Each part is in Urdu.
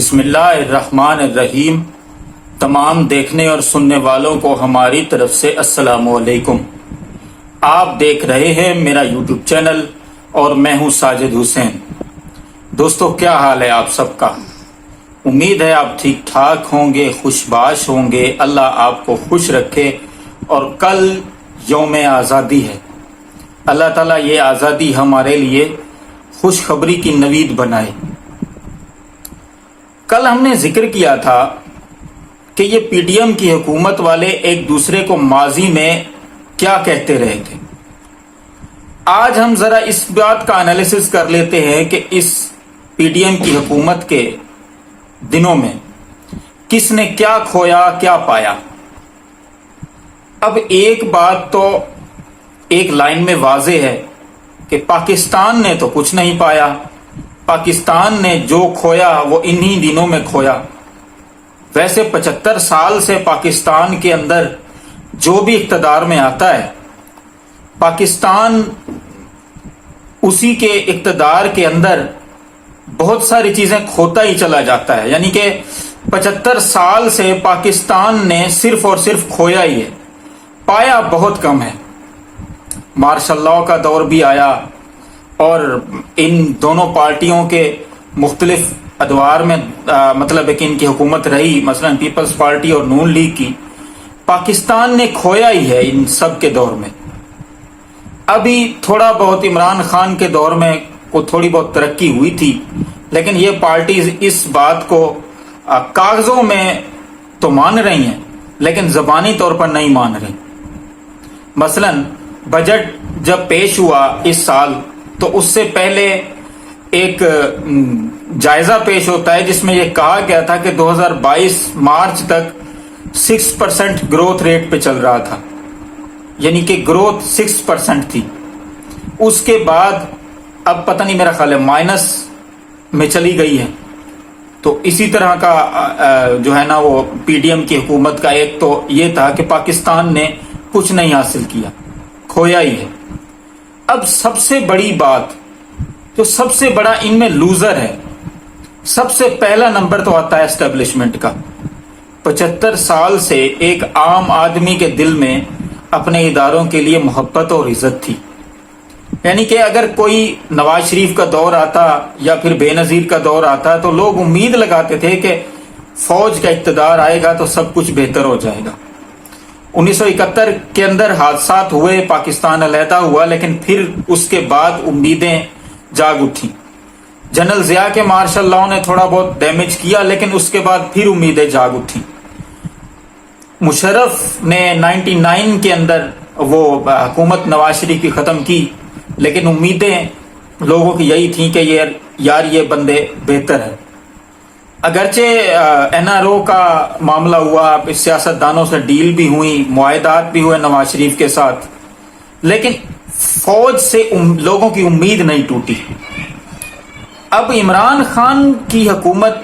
بسم اللہ الرحمن الرحیم۔ تمام دیکھنے اور سننے والوں کو ہماری طرف سے السلام علیکم۔ آپ دیکھ رہے ہیں میرا یوٹیوب چینل اور میں ہوں ساجد حسین۔ دوستو، کیا حال ہے آپ سب کا؟ امید ہے آپ ٹھیک ٹھاک ہوں گے، خوش باش ہوں گے۔ اللہ آپ کو خوش رکھے۔ اور کل یوم آزادی ہے۔ اللہ تعالیٰ یہ آزادی ہمارے لیے خوشخبری کی نوید بنائے۔ کل ہم نے ذکر کیا تھا کہ یہ پی ڈی ایم کی حکومت والے ایک دوسرے کو ماضی میں کیا کہتے رہے تھے۔ آج ہم ذرا اس بات کا انالیسس کر لیتے ہیں کہ اس پی ڈی ایم کی حکومت کے دنوں میں کس نے کیا کھویا، کیا پایا۔ اب ایک بات تو ایک لائن میں واضح ہے کہ پاکستان نے تو کچھ نہیں پایا۔ پاکستان نے جو کھویا وہ انہی دنوں میں کھویا۔ ویسے 75 سال سے پاکستان کے اندر جو بھی اقتدار میں آتا ہے، پاکستان اسی کے اقتدار کے اندر بہت ساری چیزیں کھوتا ہی چلا جاتا ہے۔ یعنی کہ 75 سال سے پاکستان نے صرف اور صرف کھویا ہی ہے، پایا بہت کم ہے۔ مارشل لاء کا دور بھی آیا اور ان دونوں پارٹیوں کے مختلف ادوار میں مطلب ہے کہ ان کی حکومت رہی، مثلا پیپلز پارٹی اور نون لیگ کی۔ پاکستان نے کھویا ہی ہے ان سب کے دور میں۔ ابھی تھوڑا بہت عمران خان کے دور میں تھوڑی بہت ترقی ہوئی تھی، لیکن یہ پارٹیز اس بات کو کاغذوں میں تو مان رہی ہیں لیکن زبانی طور پر نہیں مان رہی۔ مثلا بجٹ جب پیش ہوا اس سال تو اس سے پہلے ایک جائزہ پیش ہوتا ہے جس میں یہ کہا گیا تھا کہ 2022 مارچ تک 6% گروتھ ریٹ پہ چل رہا تھا، یعنی کہ گروتھ 6% تھی۔ اس کے بعد اب پتہ نہیں، میرا خیال ہے مائنس میں چلی گئی ہے۔ تو اسی طرح کا جو ہے نا وہ پی ڈی ایم کی حکومت کا ایک تو یہ تھا کہ پاکستان نے کچھ نہیں حاصل کیا، کھویا ہی ہے۔ اب سب سے بڑی بات، جو سب سے بڑا ان میں لوزر ہے، سب سے پہلا نمبر تو آتا ہے اسٹیبلشمنٹ کا۔ 75 سال سے ایک عام آدمی کے دل میں اپنے اداروں کے لیے محبت اور عزت تھی۔ یعنی کہ اگر کوئی نواز شریف کا دور آتا یا پھر بے نظیر کا دور آتا تو لوگ امید لگاتے تھے کہ فوج کا اقتدار آئے گا تو سب کچھ بہتر ہو جائے گا۔ 1971 کے اندر حادثات ہوئے، پاکستان علیحدہ ہوا، لیکن پھر اس کے بعد امیدیں جاگ اٹھی۔ جنرل ضیاء کے مارشل لاء نے تھوڑا بہت ڈیمیج کیا، لیکن اس کے بعد پھر امیدیں جاگ اٹھی۔ مشرف نے 99 کے اندر وہ حکومت نواز شریف کی ختم کی، لیکن امیدیں لوگوں کی یہی تھیں کہ یہ بندے بہتر ہیں۔ اگرچہ این آر او کا معاملہ ہوا، سیاستدانوں سے ڈیل بھی ہوئی، معاہدات بھی ہوئے نواز شریف کے ساتھ، لیکن فوج سے لوگوں کی امید نہیں ٹوٹی۔ اب عمران خان کی حکومت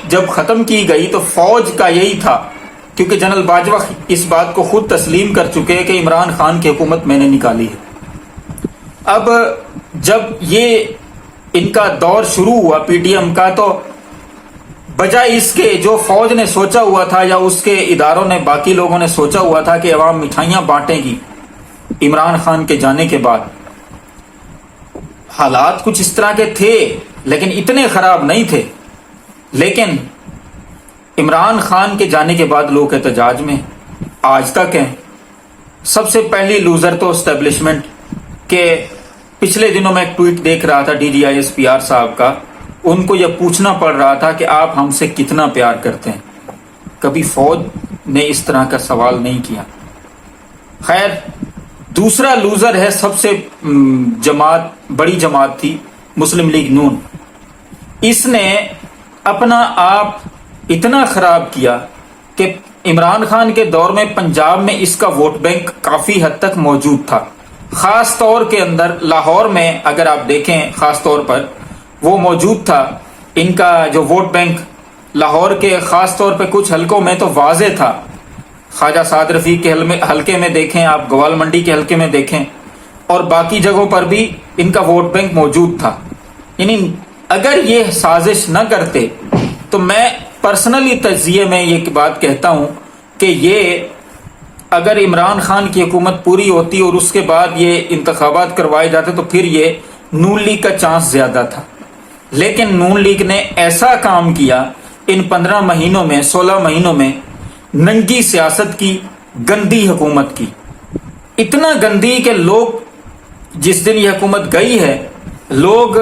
جب ختم کی گئی تو فوج کا یہی تھا، کیونکہ جنرل باجوہ اس بات کو خود تسلیم کر چکے کہ عمران خان کی حکومت میں نے نکالی ہے۔ اب جب یہ ان کا دور شروع ہوا پی ڈی ایم کا، تو بجائے اس کے جو فوج نے سوچا ہوا تھا یا اس کے اداروں نے، باقی لوگوں نے سوچا ہوا تھا کہ عوام مٹھائیاں بانٹے گی عمران خان کے جانے کے بعد، حالات کچھ اس طرح کے تھے لیکن اتنے خراب نہیں تھے۔ لیکن عمران خان کے جانے کے بعد لوگ احتجاج میں آج تک ہیں۔ سب سے پہلی لوزر تو اسٹیبلشمنٹ کے، پچھلے دنوں میں ایک ٹویٹ دیکھ رہا تھا D G I S P R صاحب کا، ان کو یہ پوچھنا پڑ رہا تھا کہ آپ ہم سے کتنا پیار کرتے ہیں۔ کبھی فوج نے اس طرح کا سوال نہیں کیا۔ خیر، دوسرا لوزر ہے، سب سے بڑی جماعت تھی مسلم لیگ نون۔ اس نے اپنا آپ اتنا خراب کیا کہ عمران خان کے دور میں پنجاب میں اس کا ووٹ بینک کافی حد تک موجود تھا، خاص طور کے اندر لاہور میں اگر آپ دیکھیں خاص طور پر وہ موجود تھا۔ ان کا جو ووٹ بینک لاہور کے خاص طور پہ کچھ حلقوں میں تو واضح تھا، خواجہ سعد رفیق کے حلقے میں دیکھیں آپ، گوال منڈی کے حلقے میں دیکھیں، اور باقی جگہوں پر بھی ان کا ووٹ بینک موجود تھا۔ یعنی اگر یہ سازش نہ کرتے تو میں پرسنلی تجزیے میں یہ بات کہتا ہوں کہ یہ اگر عمران خان کی حکومت پوری ہوتی اور اس کے بعد یہ انتخابات کروائے جاتے تو پھر یہ نون لیگ کا چانس زیادہ تھا، لیکن نون لیگ نے ایسا کام کیا ان 15 مہینوں میں 16 مہینوں میں، ننگی سیاست کی، گندی حکومت کی، اتنا گندی کہ لوگ جس دن یہ حکومت گئی ہے لوگ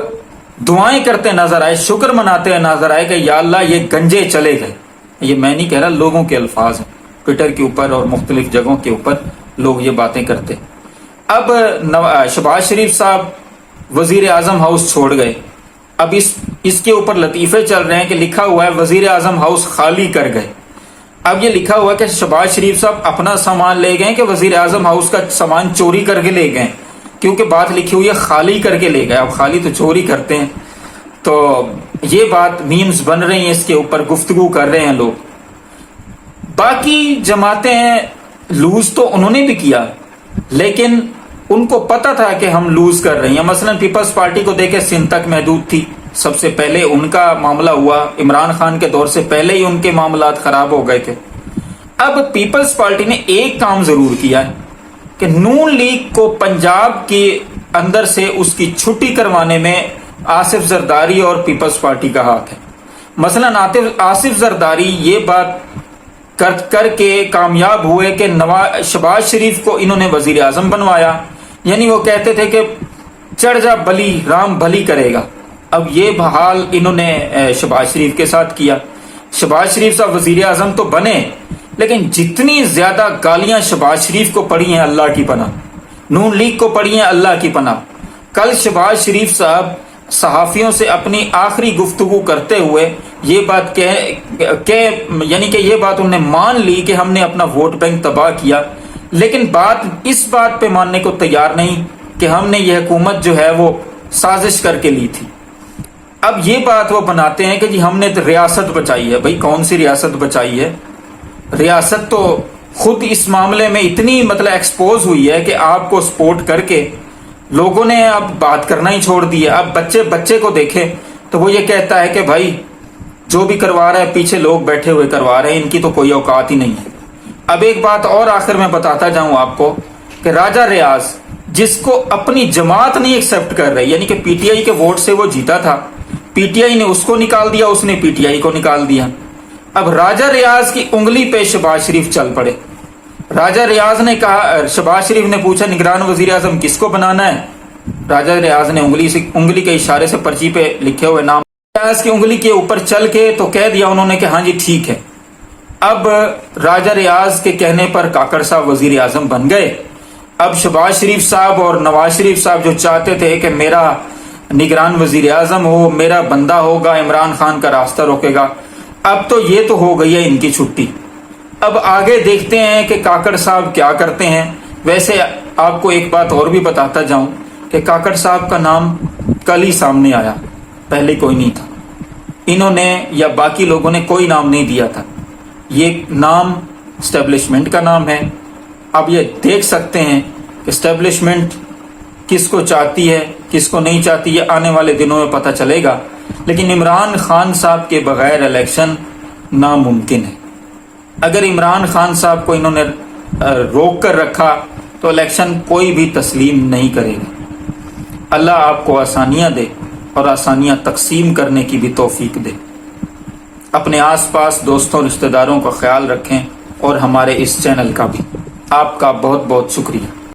دعائیں کرتے نظر آئے، شکر مناتے نظر آئے کہ یا اللہ یہ گنجے چلے گئے۔ یہ میں نہیں کہہ رہا، لوگوں کے الفاظ ہیں، ٹویٹر کے اوپر اور مختلف جگہوں کے اوپر لوگ یہ باتیں کرتے۔ اب شہباز شریف صاحب وزیر اعظم ہاؤس چھوڑ گئے، اب اس کے اوپر لطیفے چل رہے ہیں کہ لکھا ہوا ہے وزیر اعظم ہاؤس خالی کر گئے۔ اب یہ لکھا ہوا ہے کہ شہباز شریف صاحب اپنا سامان لے گئے کہ وزیر اعظم ہاؤس کا سامان چوری کر کے لے گئے، کیونکہ بات لکھی ہوئی ہے خالی کر کے لے گئے۔ اب خالی تو چوری کرتے ہیں، تو یہ بات میمز بن رہی ہیں، اس کے اوپر گفتگو کر رہے ہیں لوگ۔ باقی جماعتیں لوز تو انہوں نے بھی کیا، لیکن ان کو پتا تھا کہ ہم لوز کر رہی ہیں۔ مثلا پیپلز پارٹی کو دیکھے سندھ تک محدود تھی، سب سے پہلے ان کا معاملہ ہوا، عمران خان کے دور سے پہلے ہی ان کے معاملات خراب ہو گئے تھے۔ اب پیپلز پارٹی نے ایک کام ضرور کیا ہے کہ نون لیگ کو پنجاب کے اندر سے اس کی چھٹی کروانے میں آصف زرداری اور پیپلز پارٹی کا ہاتھ ہے۔ مثلا آصف زرداری یہ بات کر کے کامیاب ہوئے کہ شہباز شریف کو انہوں نے وزیر اعظم بنوایا، یعنی وہ کہتے تھے کہ چڑھ جا بلی رام بھلی کرے گا۔ اب یہ حال انہوں نے شہباز شریف کے ساتھ کیا۔ شہباز شریف صاحب وزیر اعظم تو بنے، لیکن جتنی زیادہ گالیاں شہباز شریف کو پڑی ہیں اللہ کی پناہ، نون لیگ کو پڑی ہیں اللہ کی پناہ۔ کل شہباز شریف صاحب صحافیوں سے اپنی آخری گفتگو کرتے ہوئے یہ بات یعنی کہ یہ بات انہوں نے مان لی کہ ہم نے اپنا ووٹ بینک تباہ کیا، لیکن اس بات پہ ماننے کو تیار نہیں کہ ہم نے یہ حکومت جو ہے وہ سازش کر کے لی تھی۔ اب یہ بات وہ بناتے ہیں کہ جی ہم نے ریاست بچائی ہے۔ بھائی کون سی ریاست بچائی ہے؟ ریاست تو خود اس معاملے میں اتنی ایکسپوز ہوئی ہے کہ آپ کو سپورٹ کر کے لوگوں نے اب بات کرنا ہی چھوڑ دی ہے۔ اب بچے کو دیکھے تو وہ یہ کہتا ہے کہ بھائی جو بھی کروا رہا ہے پیچھے لوگ بیٹھے ہوئے کروا رہے ہیں، ان کی تو کوئی اوقات ہی نہیں ہے۔ اب ایک بات اور آخر میں بتاتا جاؤں آپ کو کہ راجہ ریاض جس کو اپنی جماعت نہیں ایکسپٹ کر رہی، یعنی کہ پی ٹی آئی کے ووٹ سے وہ جیتا تھا، پی ٹی آئی نے اس کو نکال دیا، اس نے پی ٹی آئی کو نکال دیا۔ اب راجہ ریاض کی انگلی پہ شہباز شریف چل پڑے۔ راجہ ریاض نے کہا، شہباز شریف نے پوچھا نگران وزیر اعظم کس کو بنانا ہے؟ راجہ ریاض نے انگلی کے اشارے سے پرچی پہ لکھے ہوئے نام ریاض کی انگلی کے اوپر چل کے تو کہہ دیا انہوں نے کہ ہاں جی ٹھیک ہے۔ اب راجہ ریاض کے کہنے پر کاکڑ صاحب وزیر اعظم بن گئے۔ اب شہباز شریف صاحب اور نواز شریف صاحب جو چاہتے تھے کہ میرا نگران وزیر اعظم ہو، میرا بندہ ہوگا، عمران خان کا راستہ روکے گا، اب تو یہ تو ہو گئی ہے ان کی چھٹی۔ اب آگے دیکھتے ہیں کہ کاکڑ صاحب کیا کرتے ہیں۔ ویسے آپ کو ایک بات اور بھی بتاتا جاؤں کہ کاکڑ صاحب کا نام کل ہی سامنے آیا، پہلے کوئی نہیں تھا۔ انہوں نے یا باقی لوگوں نے کوئی نام نہیں دیا تھا، یہ نام اسٹیبلشمنٹ کا نام ہے۔ اب یہ دیکھ سکتے ہیں کہ اسٹیبلشمنٹ کس کو چاہتی ہے کس کو نہیں چاہتی، یہ آنے والے دنوں میں پتہ چلے گا، لیکن عمران خان صاحب کے بغیر الیکشن ناممکن ہے۔ اگر عمران خان صاحب کو انہوں نے روک کر رکھا تو الیکشن کوئی بھی تسلیم نہیں کرے گا۔ اللہ آپ کو آسانیاں دے اور آسانیاں تقسیم کرنے کی بھی توفیق دے۔ اپنے آس پاس دوستوں رشتہ داروں کا خیال رکھیں اور ہمارے اس چینل کا بھی۔ آپ کا بہت بہت شکریہ۔